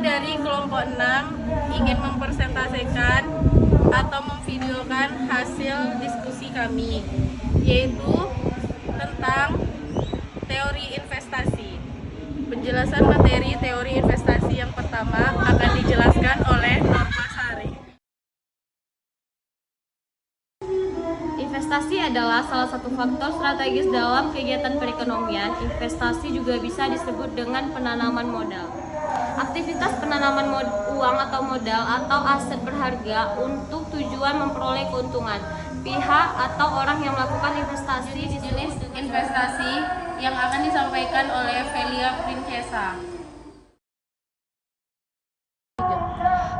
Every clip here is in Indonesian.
dari kelompok 6 ingin mempresentasikan atau memvideokan hasil diskusi kami, yaitu tentang teori investasi. Penjelasan materi teori investasi yang pertama akan dijelaskan oleh Norma Sari. Investasi adalah salah satu faktor strategis dalam kegiatan perekonomian. Investasi juga bisa disebut dengan penanaman modal. Aktivitas penanaman uang atau modal atau aset berharga untuk tujuan memperoleh keuntungan. Pihak atau orang yang melakukan investasi Jenis investasi yang akan disampaikan oleh Velia Princesa.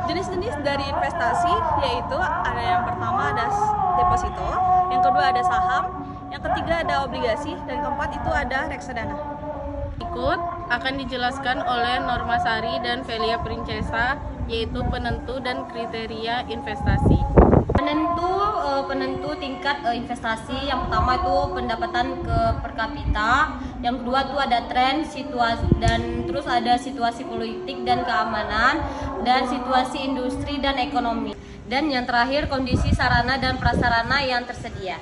Jenis-jenis dari investasi yaitu ada yang pertama ada deposito, yang kedua ada saham, yang ketiga ada obligasi, dan keempat itu ada reksadana. Berikut akan dijelaskan oleh Norma Sari dan Velia Princesa, yaitu penentu dan kriteria investasi. Penentu tingkat investasi. Yang pertama itu pendapatan per kapita, yang kedua itu ada tren, situasi, dan terus ada situasi politik dan keamanan, dan situasi industri dan ekonomi, dan yang terakhir kondisi sarana dan prasarana yang tersedia.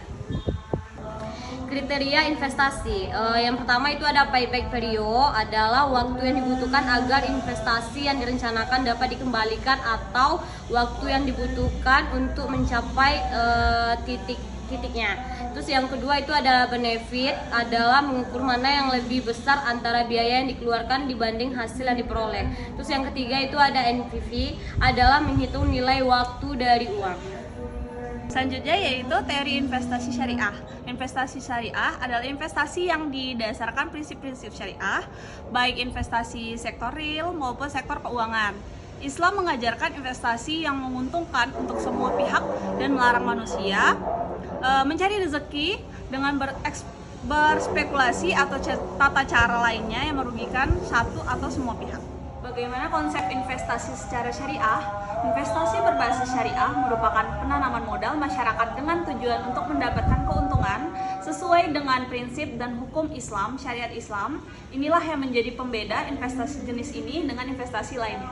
Kriteria investasi. Yang pertama itu ada payback period, adalah waktu yang dibutuhkan agar investasi yang direncanakan dapat dikembalikan atau waktu yang dibutuhkan untuk mencapai titiknya. Terus yang kedua itu ada benefit, adalah mengukur mana yang lebih besar antara biaya yang dikeluarkan dibanding hasil yang diperoleh. Terus yang ketiga itu ada NPV, adalah menghitung nilai waktu dari uang. Selanjutnya yaitu teori investasi syariah. Investasi syariah adalah investasi yang didasarkan prinsip-prinsip syariah, baik investasi sektor real maupun sektor keuangan. Islam mengajarkan investasi yang menguntungkan untuk semua pihak dan melarang manusia mencari rezeki dengan berspekulasi atau tata cara lainnya yang merugikan satu atau semua pihak. Bagaimana konsep investasi secara syariah? Investasi berbasis syariah merupakan penanaman modal masyarakat dengan tujuan untuk mendapatkan keuntungan sesuai dengan prinsip dan hukum Islam, syariat Islam. Inilah yang menjadi pembeda investasi jenis ini dengan investasi lainnya.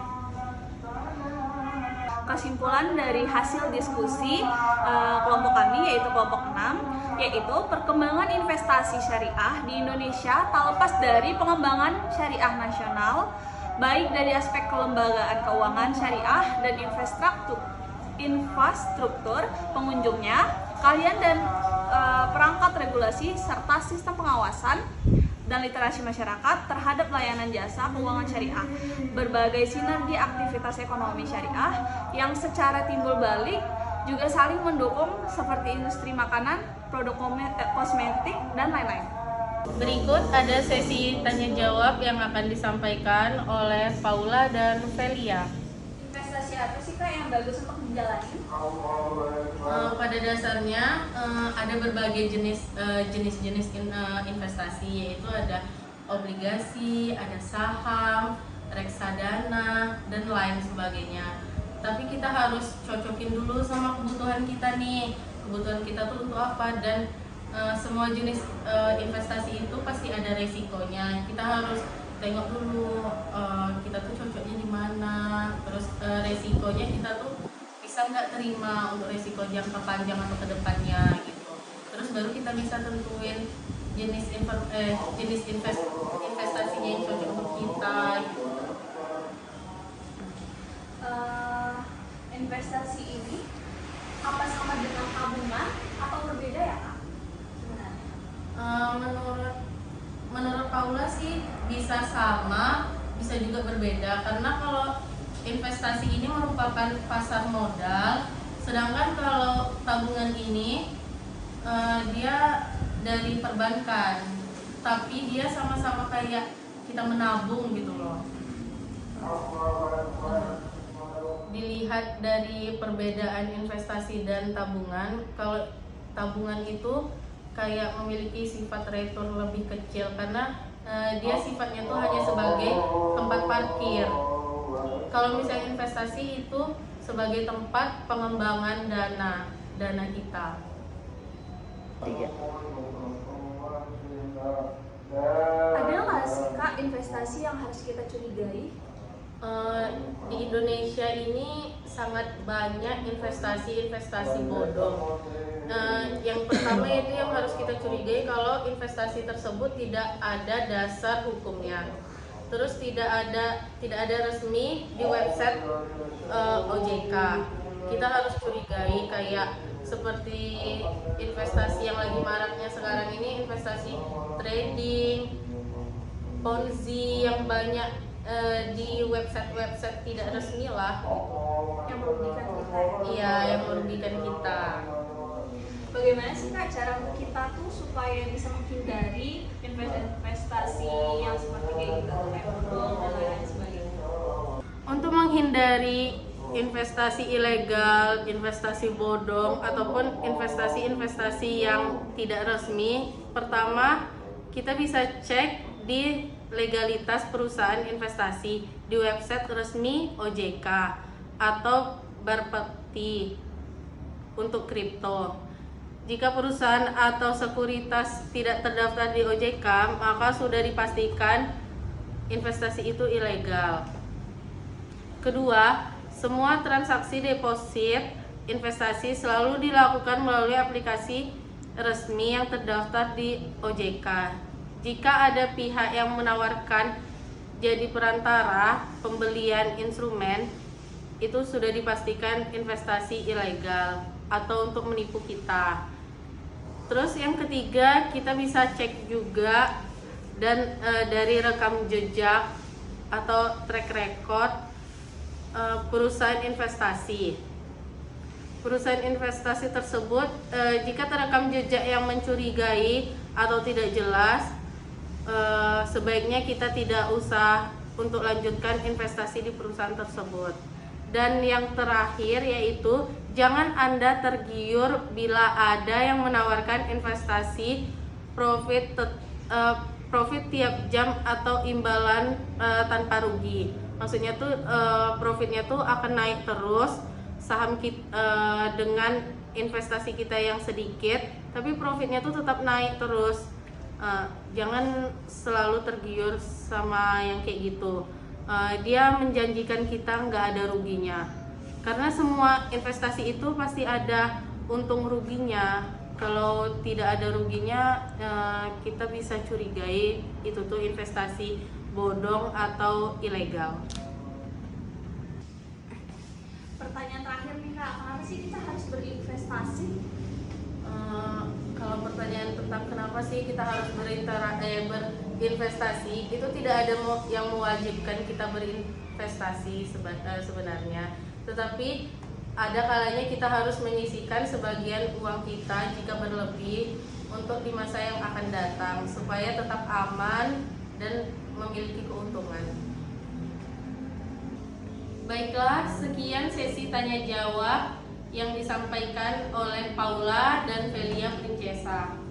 Kesimpulan dari hasil diskusi kelompok kami, yaitu kelompok 6, yaitu perkembangan investasi syariah di Indonesia tak lepas dari pengembangan syariah nasional, baik dari aspek kelembagaan keuangan syariah dan infrastruktur pengunjungnya, kalian dan perangkat regulasi, serta sistem pengawasan dan literasi masyarakat terhadap layanan jasa keuangan syariah. Berbagai sinergi aktivitas ekonomi syariah yang secara timbul balik juga saling mendukung, seperti industri makanan, produk kosmetik, dan lain-lain. Berikut ada sesi tanya jawab yang akan disampaikan oleh Paula dan Velia. Investasi apa sih Kak yang bagus untuk menjalani? Pada dasarnya ada berbagai jenis investasi, yaitu ada obligasi, ada saham, reksadana, dan lain sebagainya. Tapi kita harus cocokin dulu sama kebutuhan kita nih. Kebutuhan kita tuh untuk apa, dan semua jenis investasi itu pasti ada resikonya. Kita harus tengok dulu kita tuh cocoknya di mana, terus resikonya kita tuh bisa nggak terima untuk resiko jangka panjang atau kedepannya gitu. Terus baru kita bisa tentuin jenis investasinya yang cocok untuk kita gitu. Investasi ini apa sama dengan tabungan atau berbeda ya Kak? Menurut Paula sih bisa sama, bisa juga berbeda, karena kalau investasi ini merupakan pasar modal, sedangkan kalau tabungan ini dia dari perbankan, tapi dia sama-sama kayak kita menabung gitu loh. Dilihat dari perbedaan investasi dan tabungan, kalau tabungan itu kayak memiliki sifat return lebih kecil karena dia sifatnya tuh hanya sebagai tempat parkir. Kalau misalnya investasi itu sebagai tempat pengembangan dana kita. Ada nggak sih Kak investasi yang harus kita curigai? Eh, di Indonesia ini sangat banyak investasi-investasi bodong. Yang pertama itu yang harus kita curigai kalau investasi tersebut tidak ada dasar hukumnya. Terus tidak ada resmi di website OJK. Kita harus curigai kayak seperti investasi yang lagi maraknya sekarang ini, investasi trading, Ponzi yang banyak di website tidak resmi lah, Yang merugikan kita. iya, yang merugikan kita. Bagaimana sih Kak cara kita tuh supaya bisa menghindari investasi yang seperti kayak gitu, kayak bodong dan lain-lain sebagainya? Untuk menghindari investasi ilegal, investasi bodong ataupun investasi yang tidak resmi, pertama kita bisa cek di legalitas perusahaan investasi di website resmi OJK atau Bapepti untuk kripto. Jika perusahaan atau sekuritas tidak terdaftar di OJK, maka sudah dipastikan investasi itu ilegal. Kedua, semua transaksi deposit investasi selalu dilakukan melalui aplikasi resmi yang terdaftar di OJK. Jika ada pihak yang menawarkan jadi perantara pembelian instrumen, itu sudah dipastikan investasi ilegal atau untuk menipu kita. Terus yang ketiga, kita bisa cek juga dan dari rekam jejak atau track record perusahaan investasi. Perusahaan investasi tersebut jika terekam jejak yang mencurigai atau tidak jelas, sebaiknya kita tidak usah untuk lanjutkan investasi di perusahaan tersebut. Dan yang terakhir yaitu jangan Anda tergiur bila ada yang menawarkan investasi profit tiap jam atau imbalan tanpa rugi. Maksudnya tuh profitnya tuh akan naik terus saham kita, dengan investasi kita yang sedikit, tapi profitnya tuh tetap naik terus. Jangan selalu tergiur sama yang kayak gitu. Dia menjanjikan kita nggak ada ruginya, karena semua investasi itu pasti ada untung ruginya. Kalau tidak ada ruginya, kita bisa curigai itu tuh investasi bodong atau ilegal. Pertanyaan terakhir nih Kak, kenapa sih kita harus berinvestasi? Kalau pertanyaan tentang kenapa sih kita harus berinvestasi, itu tidak ada yang mewajibkan kita berinvestasi sebenarnya. Tetapi ada kalanya kita harus menyisihkan sebagian uang kita jika berlebih untuk di masa yang akan datang supaya tetap aman dan memiliki keuntungan. Baiklah, sekian sesi tanya jawab yang disampaikan oleh Paula dan Velia Princesa.